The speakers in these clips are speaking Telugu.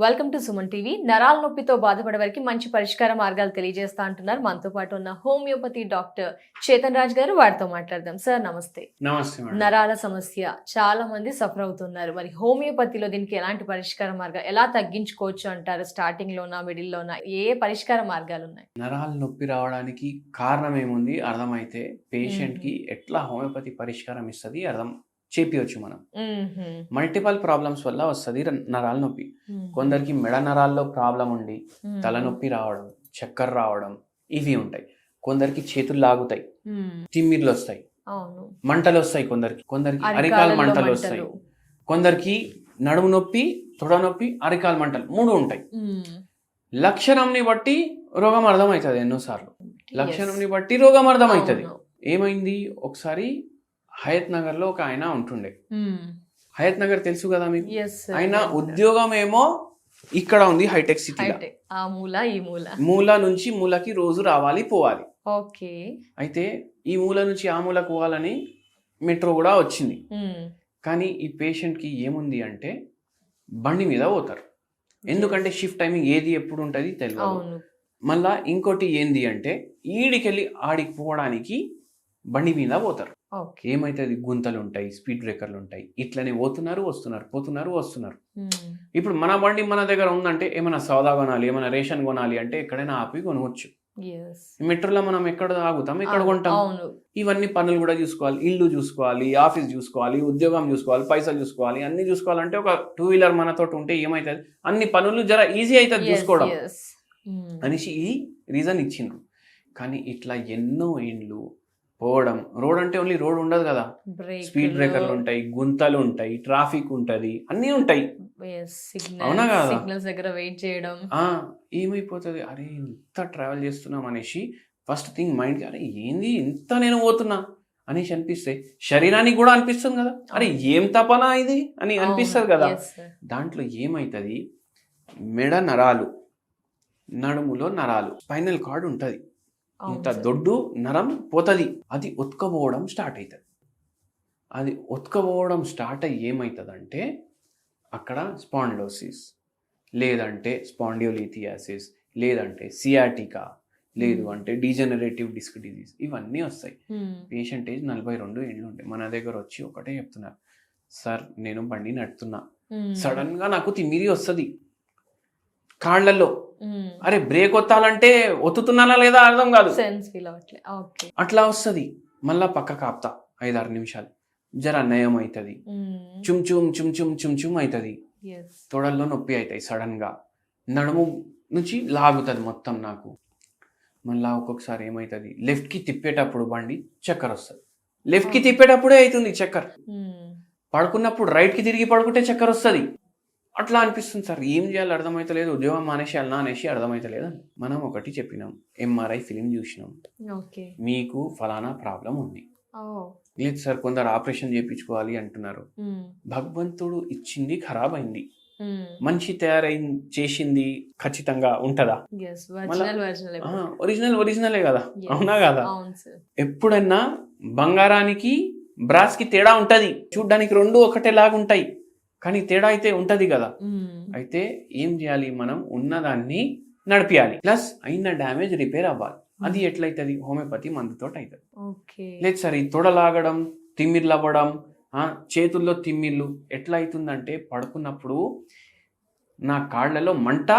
Welcome to Suman TV. నరాల నొప్పితో బాధపడే వారికి మంచి పరిష్కార మార్గాలు తెలియజేస్తా అంటున్నారు. మనతో పాటు ఉన్న హోమియోపతి డాక్టర్ చేతన్ రాజ్ గారు. వారితో మాట్లాడదాం. సార్ నమస్తే. నమస్తే మేడం. నరాల సమస్య చాలా మంది సఫర్ అవుతున్నారు. మరి హోమియోపతిలో దీనికి ఎలాంటి పరిష్కార మార్గాలు ఎలా తగ్గించుకోవచ్చు అంటారు? స్టార్టింగ్ లోనా, మిడిల్ లోనా, ఏ పరిష్కార మార్గాలు ఉన్నాయి? నరాల నొప్పి రావడానికి కారణం ఏముంది అర్థమైతే పేషెంట్ కి ఎట్లా హోమియోపతి పరిష్కారం ఇస్తుంది అర్థం చేపియొచ్చు. మనం మల్టిపల్ ప్రాబ్లమ్స్ వల్ల వస్తుంది నరాల నొప్పి. కొందరికి మెడ నరాల్లో ప్రాబ్లం ఉండి తలనొప్పి రావడం, చక్కర రావడం ఇవి ఉంటాయి. కొందరికి చేతులు లాగుతాయి, తిమ్మిర్లు వస్తాయి, మంటలు వస్తాయి, కొందరికి అరికాల మంటలు వస్తాయి, కొందరికి నడుము నొప్పి, తొడ నొప్పి, అరికాల మంటలు 3 ఉంటాయి. లక్షణంని బట్టి రోగం అర్థమవుతుంది. ఎన్నోసార్లు లక్షణంని బట్టి రోగం అర్థమవుతుంది. ఏమైంది, ఒకసారి హయత్ నగర్ లో ఒక ఆయన ఉంటుండే. హయత్ నగర్ తెలుసు కదా మీకు? ఆయన ఉద్యోగం ఏమో ఇక్కడ ఉంది, హైటెక్ సిటీలో. మూల నుంచి మూలకి రోజు రావాలి పోవాలి. అయితే ఈ మూల నుంచి ఆ మూలకు పోవాలని మెట్రో కూడా వచ్చింది. కానీ ఈ పేషెంట్ కి ఏముంది అంటే బండి మీద పోతారు. ఎందుకంటే షిఫ్ట్ టైమింగ్ ఏది ఎప్పుడు ఉంటుంది తెలియదు. మళ్ళా ఇంకోటి ఏంది అంటే ఈడికెళ్ళి ఆడికి పోవడానికి బండి మీద పోతారు. ఏమైతుంది, గుంతలు ఉంటాయి, స్పీడ్ బ్రేకర్లు ఉంటాయి, ఇట్లనే పోతున్నారు వస్తున్నారు. ఇప్పుడు మన బండి మన దగ్గర ఉందంటే ఏమైనా సౌదా కొనాలి, ఏమైనా రేషన్ కొనాలి అంటే ఎక్కడైనా ఆపి కొనవచ్చు. మెట్రోలో మనం ఎక్కడ ఆగుతాం, ఎక్కడ కొంటాం. ఇవన్నీ పనులు కూడా చూసుకోవాలి, ఇల్లు చూసుకోవాలి, ఆఫీస్ చూసుకోవాలి, ఉద్యోగం చూసుకోవాలి, పైసలు చూసుకోవాలి, అన్ని చూసుకోవాలంటే ఒక 2 వీలర్ మనతో ఉంటే ఏమైతుంది, అన్ని పనులు జర ఈజీ అవుతుంది చూసుకోవడం అనేసి ఈ రీజన్ ఇచ్చిండ్రు. కానీ ఇట్లా ఎన్నో ఏండ్లు పోవడం, రోడ్ అంటే ఓన్లీ రోడ్ ఉండదు కదా, స్పీడ్ బ్రేకర్లు ఉంటాయి, గుంతలు ఉంటాయి, ట్రాఫిక్ ఉంటది, అన్ని ఉంటాయి. అవునా కదా? సిగ్నల్స్ దగ్గర వెయిట్ చేయడం. ఏమైపోతుంది, అరే ఇంత ట్రావెల్ చేస్తున్నాం అనేసి ఫస్ట్ థింగ్ మైండ్ కి, అరే ఏంది ఇంత నేను పోతున్నా అనేసి అనిపిస్తే శరీరానికి కూడా అనిపిస్తుంది కదా, అరే ఏం తపనా ఇది అని అనిపిస్తుంది కదా. దాంట్లో ఏమైతుంది, మెడ నరాలు, నడుములో నరాలు, స్పైనల్ కార్డ్ ఉంటది, ఇంత దొడ్డు నరం పోతుంది, అది ఉత్కపోవడం స్టార్ట్ అవుతుంది. అది ఉత్కపోవడం స్టార్ట్ అయ్యి ఏమవుతుందంటే అక్కడ స్పాండిలోసిస్, లేదంటే స్పాండియోలిథియాసిస్, లేదంటే సియాటికా, లేదు అంటే డీజనరేటివ్ డిస్క్ డిజీజ్, ఇవన్నీ వస్తాయి. పేషెంట్ ఏజ్ 42 ఏళ్ళు ఉంటాయి. మన దగ్గర వచ్చి ఒకటే చెప్తున్నారు, సార్ నేను బండి నడుతున్నా, సడన్ గా నాకు తిమ్మిరి వస్తుంది కాళ్ళల్లో, అరే బ్రేక్ ఒత్తాలంటే ఒత్తుతున్నానా లేదా అర్థం కాదు, అట్లా వస్తుంది. మళ్ళా పక్క కాపుతా 5-6 నిమిషాలు, జర నయం అవుతుంది, చుమ్ చుమ్ చుమ్ చుమ్ చుమ్ చుమ్ అవుతుంది, తొడల్లో నొప్పి అవుతాయి, సడన్ గా నడుము నుంచి లాగుతుంది మొత్తం నాకు. మళ్ళా ఒక్కొక్కసారి ఏమవుతుంది, లెఫ్ట్ కి తిప్పేటప్పుడు బండి చక్కర వస్తుంది, లెఫ్ట్ కి తిప్పేటప్పుడే అవుతుంది చక్కర్, పడుకున్నప్పుడు రైట్ కి తిరిగి పడుకుంటే చక్కర వస్తుంది. అట్లా అనిపిస్తుంది. సార్ ఏం చేయాలి అర్థమైతలేదు, ఉద్యోగం మానేసేయాలనా అనేసి అర్థమైతలేదు. మనం ఒకటి చెప్పినాం, ఎంఆర్ఐ ఫిలిం చూసినాం, మీకు ఫలానా ప్రాబ్లం ఉంది. లేదు సార్ కొందరు ఆపరేషన్ చేయించుకోవాలి అంటున్నారు. భగవంతుడు ఇచ్చింది ఖరాబ్ అయింది, మనిషి చేసింది ఖచ్చితంగా ఉంటదా? ఒరిజినలే కదా, అవునా కదా? ఎప్పుడన్నా బంగారానికి బ్రాస్ కి తేడా ఉంటది, చూడ్డానికి 2 ఒకటేలాగా ఉంటాయి, కానీ తేడా అయితే ఉంటది కదా. అయితే ఏం చేయాలి, మనం ఉన్నదాన్ని నడిపియాలి, ప్లస్ అయిన డ్యామేజ్ రిపేర్ అవ్వాలి. అది ఎట్లయితుంది, హోమియోపతి మందుతో అవుతుంది. లేదు సార్ ఈ తొడలాగడం, తిమ్మిర్లు అవ్వడం, చేతుల్లో తిమ్మిర్లు ఎట్లా అవుతుందంటే పడుకున్నప్పుడు నా కాళ్ళలో మంట,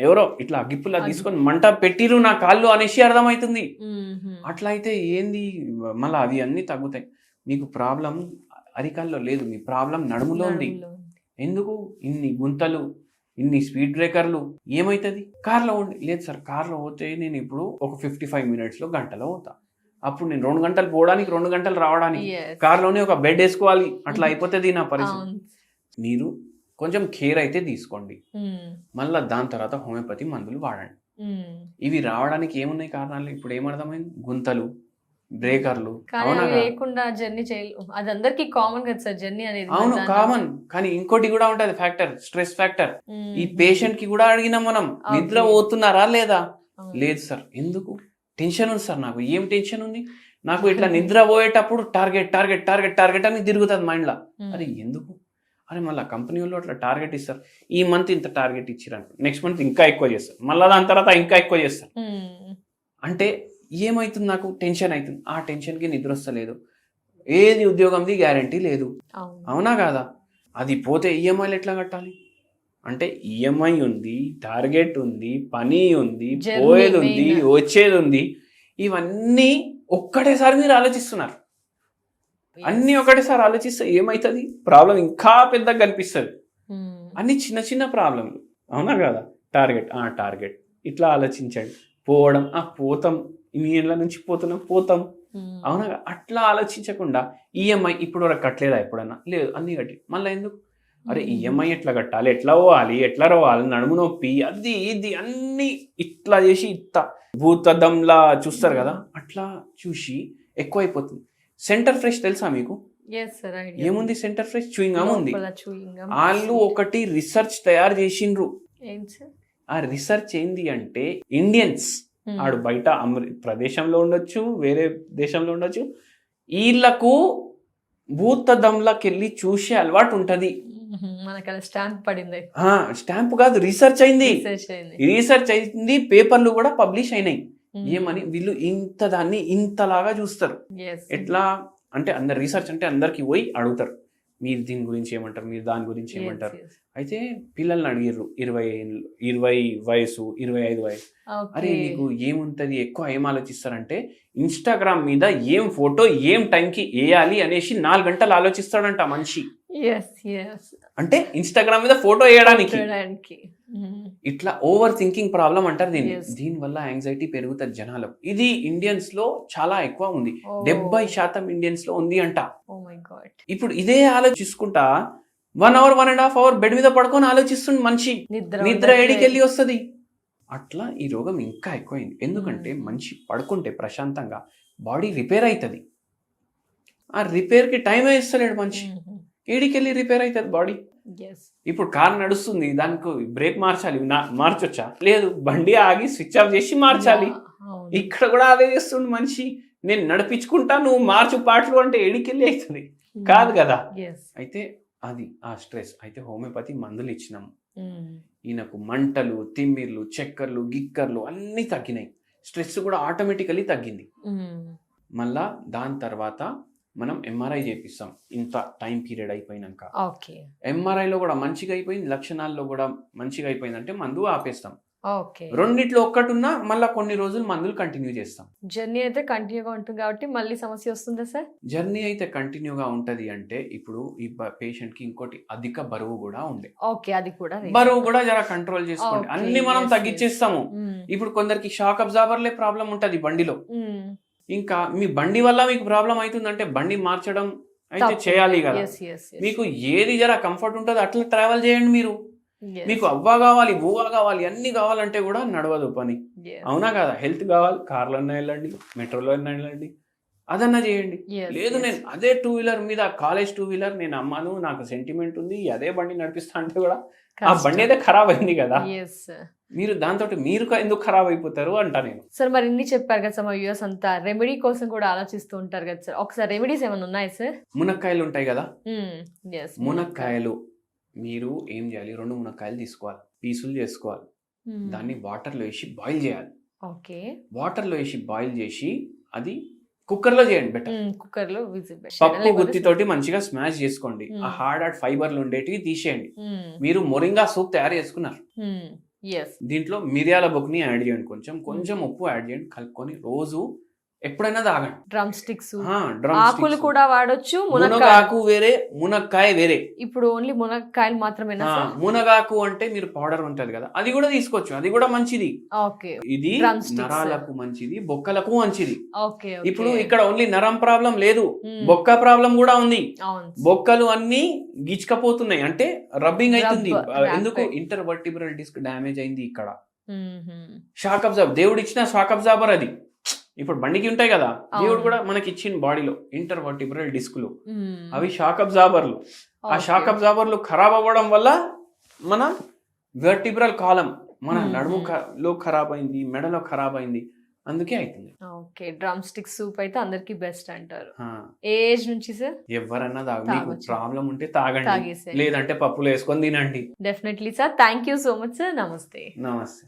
ఎవరో ఇట్లా అగ్గిపుల్ల తీసుకొని మంట పెట్టిరు నా కాళ్ళు అనేసి అర్థమవుతుంది. అట్లా అయితే ఏంది, మళ్ళీ అవి అన్ని తగ్గుతాయి. మీకు ప్రాబ్లం అరికాల్లో లేదు, మీ ప్రాబ్లం నడుములో ఉంది. ఎందుకు ఇన్ని గుంతలు, ఇన్ని స్పీడ్ బ్రేకర్లు, ఏమవుతుంది? కార్లో ఉండి, లేదు సార్ కార్లో పోతే నేను ఇప్పుడు ఒక 55 minutes లో గంటలో పోతా, అప్పుడు నేను 2 గంటలు పోవడానికి 2 గంటలు రావడానికి కార్లోనే ఒక బెడ్ వేసుకోవాలి, అట్లా అయిపోతుంది నా పరిస్థితి. మీరు కొంచెం కేర్ అయితే తీసుకోండి, మళ్ళీ దాని తర్వాత హోమియోపతి మందులు వాడండి. ఇవి రావడానికి ఏమున్నాయి కారణాలు, ఇప్పుడు ఏమర్థమైంది, గుంతలు, బ్రేకర్లు. లేకుండా జర్నీ చేయలేదు, అది అందరికి కామన్ కదా సార్ జర్నీ అనేది. అవును కామన్, కానీ ఇంకోటి కూడా ఉంటది ఫ్యాక్టర్, స్ట్రెస్ ఫ్యాక్టర్. ఈ పేషెంట్ కి కూడా అడిగినాం మనం, నిద్ర పోతున్నారా లేదా? లేదు సార్, ఎందుకు? టెన్షన్ ఉంది సార్, నాకు ఏం టెన్షన్ ఉంది, నాకు ఇట్లా నిద్ర పోయేటప్పుడు టార్గెట్ టార్గెట్ టార్గెట్ టార్గెట్ అని తిరుగుతుంది మైండ్ లా. అది ఎందుకు? అరే మళ్ళీ కంపెనీ వాళ్ళు అట్లా టార్గెట్ ఇస్తారు, ఈ మంత్ ఇంత టార్గెట్ ఇచ్చారు, నెక్స్ట్ మంత్ ఇంకా ఎక్కువ చేస్తారు, మళ్ళీ దాని తర్వాత ఇంకా ఎక్కువ చేస్తారు. అంటే ఏమవుతుంది, నాకు టెన్షన్ అవుతుంది, ఆ టెన్షన్కి నిద్ర వస్తలేదు, ఏది ఉద్యోగంది గ్యారంటీ లేదు. అవునా కాదా? అది పోతే ఈఎంఐలు ఎట్లా కట్టాలి? అంటే ఈఎంఐ ఉంది, టార్గెట్ ఉంది, పని ఉంది, పోయేది ఉంది, వచ్చేది ఉంది, ఇవన్నీ ఒక్కటేసారి మీరు ఆలోచిస్తున్నారు. అన్ని ఒకటేసారి ఆలోచిస్తే ఏమవుతుంది, ప్రాబ్లం ఇంకా పెద్దగా కనిపిస్తుంది. అన్ని చిన్న చిన్న ప్రాబ్లంలు. అవునా కదా? టార్గెట్ ఇట్లా ఆలోచించండి, పోవడం పోతాం, ఇన్ని ఏళ్ళ నుంచి పోతాం. అవునా? అట్లా ఆలోచించకుండా ఈఎంఐ ఇప్పుడు వరకు కట్టలేదా, ఎప్పుడన్నా లేదు, అన్ని కట్టి మళ్ళీ ఎందుకు, అరే ఈఎంఐ ఎట్లా కట్టాలి, ఎట్లా పోవాలి, ఎట్లా రావాలి, నడుము నొప్పి, అది ఇది అన్ని ఇట్లా చేసి భూతద్దంలా చూస్తారు కదా, అట్లా చూసి ఎక్కువైపోతుంది. సెంటర్ ఫ్రెష్ తెలుసా మీకు? ఏముంది సెంటర్ ఫ్రెష్? చూయింగ్ గమ్ ఉంది. వాళ్ళు ఒకటి రీసెర్చ్ తయారు చేసిండ్రు. ఆ రీసెర్చ్ ఏంది అంటే, ఇండియన్స్ ఆడు బయట ప్రదేశంలో ఉండొచ్చు, వేరే దేశంలో ఉండొచ్చు, వీళ్ళకు భూతద్దంలోకి వెళ్ళి చూసే అలవాటు ఉంటది. స్టాంప్ కాదు, రీసెర్చ్ అయింది, పేపర్లు కూడా పబ్లిష్ అయినాయి. ఏమని, వీళ్ళు ఇంత దాన్ని ఇంతలాగా చూస్తారు. ఎట్లా అంటే అందరు రీసెర్చ్ అంటే అందరికి పోయి అడుగుతారు, మీరు దీని గురించి ఏమంటారు, మీరు దాని గురించి ఏమంటారు. అయితే పిల్లల్ని అడిగిర్రు, 20 వయసు, 25 వయసు, అరే నీకు ఏముంటది, ఎక్కువ ఏం ఆలోచిస్తారంటే ఇన్స్టాగ్రామ్ మీద ఏం ఫోటో ఏం టైంకి వేయాలి అనేసి 4 గంటలు ఆలోచిస్తాడంట మనిషి. అంటే ఇన్స్టాగ్రామ్ మీద ఫోటో వేయడానికి. ఇట్లా ఓవర్ థింకింగ్ ప్రాబ్లం అంటారు దీని వల్ల యాంగ్జైటీ పెరుగుతుంది జనాలు. ఇది ఇండియన్స్ లో చాలా ఎక్కువ ఉంది, 70% ఇండియన్స్ లో ఉంది అంట. ఇప్పుడు ఇదే ఆలోచించుకుంటా 1 hour 1.5 hour బెడ్ మీద పడుకొని ఆలోచిస్తుంది మనిషి, నిద్ర ఏడికెళ్ళి వస్తుంది. అట్లా ఈ రోగం ఇంకా ఎక్కువైంది. ఎందుకంటే మనిషి పడుకుంటే ప్రశాంతంగా బాడీ రిపేర్ అవుతుంది, ఆ రిపేర్కి టైమే ఇస్తలేడు మనిషి, ఏడికెళ్ళి రిపేర్ అవుతుంది బాడీ. ఇప్పుడు కార్ నడుస్తుంది, దానికి బ్రేక్ మార్చాలి, మార్చొచ్చా? లేదు, బండి ఆగి స్విచ్ ఆఫ్ చేసి మార్చాలి. ఇక్కడ కూడా అదే చేస్తుండు మనిషి, నేను నడిపించుకుంటా నువ్వు మార్చు పాటలు అంటే ఏడికెళ్ళి అవుతుంది కాదు కదా. అయితే అది ఆ స్ట్రెస్. అయితే హోమియోపతి మందులు ఇచ్చినాము, ఈయనకు మంటలు, తిమ్మిర్లు, చక్కర్లు, గిక్కర్లు అన్నీ తగ్గినాయి, స్ట్రెస్ కూడా ఆటోమేటికలీ తగ్గింది. మళ్ళా దాని తర్వాత మనం ఎంఆర్ఐ చేపిస్తాం ఇంత టైం పీరియడ్ అయిపోయినాక. ఎంఆర్ఐలో కూడా మంచిగా అయిపోయింది, లక్షణాల్లో కూడా మంచిగా అయిపోయింది అంటే మందు ఆపేస్తాం. రెండిట్లో ఒక్కటి ఉన్నా మళ్ళీ కొన్ని రోజులు మందులు కంటిన్యూ చేస్తాం. జర్నీ అయితే కంటిన్యూగా ఉంటుంది కాబట్టి మళ్ళీ సమస్య వస్తుందా సార్? జర్నీ అయితే కంటిన్యూగా ఉంటది అంటే ఇప్పుడు ఈ పేషెంట్ కి ఇంకోటి అధిక బరువు కూడా ఉంది. అది కూడా బరువు కూడా జర కంట్రోల్ చేసుకోండి, అన్ని మనం తగ్గించేస్తాము. ఇప్పుడు కొందరికి షాక్ అబ్జార్బర్లే ప్రాబ్లం ఉంటది బండిలో, ఇంకా మీ బండి వల్ల మీకు ప్రాబ్లం అవుతుందంటే బండి మార్చడం అయితే చేయాలి కదా. మీకు ఏది జర కంఫర్ట్ ఉంటుందో అట్లా ట్రావెల్ చేయండి. మీరు మీకు అవ్వా కావాలి, బువ్వా కావాలి, అన్ని కావాలంటే కూడా నడవదు పని. అవునా కదా? హెల్త్ కావాలి, కార్లో అయినా వెళ్ళండి, మెట్రోలో అయినా వెళ్ళండి, అదన్నా చేయండి. లేదు నేను అదే 2 వీలర్ మీద, కాలేజ్ 2 వీలర్ నేను అమ్మాను, నాకు సెంటిమెంట్ ఉంది, అదే బండి నడిపిస్తా అంటే కూడా ఆ బండి అయితే ఖరాబ్ అయింది కదా. మీరు దాంతో మీరు ఎందుకు ఖరాబ్ అయిపోతారు అంటా నేను. సార్ మరి ఇన్ని చెప్పారు కదా సార్, మా వ్యూవర్స్ అంతా రెమెడీ కోసం కూడా ఆలోచిస్తూ ఉంటారు కదా సార్, ఒకసారి రెమెడీస్ ఏమైనా ఉన్నాయా సార్? మునక్కాయలు ఉంటాయి కదా, మునక్కాయలు మీరు ఏం చేయాలి, 2 మునక్కాయలు తీసుకోవాలి, పీసులు చేసుకోవాలి, దాన్ని వాటర్లో వేసి బాయిల్ చేయాలి. వాటర్లో వేసి బాయిల్ చేసి అది కుక్కర్లో చేయండి బెటర్. కుక్కర్లో పప్పు గుత్తితోటి మంచిగా స్మాష్ చేసుకోండి, ఆ హార్డ్ ఫైబర్లు ఉండేటివి తీసేయండి. మీరు మొరింగా సూప్ తయారు చేసుకున్నారు, దీంట్లో మిరియాల బొగ్గుని యాడ్ చేయండి, కొంచెం ఉప్పు యాడ్ చేయండి, కలుపుకొని రోజు ఎప్పుడైనా తాగండి. డ్రమ్ స్టిక్స్, ఆకులు కూడా వాడొచ్చు, మునగాకు వేరే, మునక్కాయ వేరే. ఇప్పుడు ఓన్లీ మునక్కాయలు మాత్రమేనా? మునగాకు అంటే మీరు పౌడర్ ఉంటది కదా, అది కూడా తీసుకోవచ్చు, అది కూడా మంచిది. ఇది నరాలకు మంచిది, బొక్కలకు మంచిది. ఇప్పుడు ఇక్కడ ఓన్లీ నరం ప్రాబ్లం లేదు, బొక్క ప్రాబ్లం కూడా ఉంది. బొక్కలు అన్ని గిచ్చుకపోతున్నాయి అంటే రబ్బింగ్ అవుతుంది. ఎందుకు? ఇంటర్వర్టిబ్రల్ డిస్క్ డ్యామేజ్ అయింది ఇక్కడ. షాక్ అబ్జార్బర్ దేవుడు ఇచ్చిన షాక్ అబ్జార్బర్ అది. ఇప్పుడు బండికి ఉంటాయి కదా, దేవుడు కూడా మనకి ఇచ్చిన బాడీలో ఇంటర్వర్టిబ్రల్ డిస్కులు, అవి షాక్ అబ్జార్బర్లు. ఆ షాక్ అబ్జార్బర్లు ఖరాబ్ అవ్వడం వల్ల మన వర్టిబ్రల్ కాలం, మన నడుములో ఖరాబ్ అయింది, మెడలో ఖరాబ్ అయింది, అందుకే అవుతుంది. ఓకే. డ్రమ్ స్టిక్ సూప్ అయితే అందరికి బెస్ట్ అంటారు. ఆ, ఏ ఏజ్ నుంచి సార్? ఎవరన్నా మీకు తాగొచ్చు. ప్రాబ్లం ఉంటే తాగండి, తాగేసేయండి. లేదంటే పప్పులు వేసుకొని తినండి. Definitely sir. Thank you so much sir. నమస్తే. నమస్తే.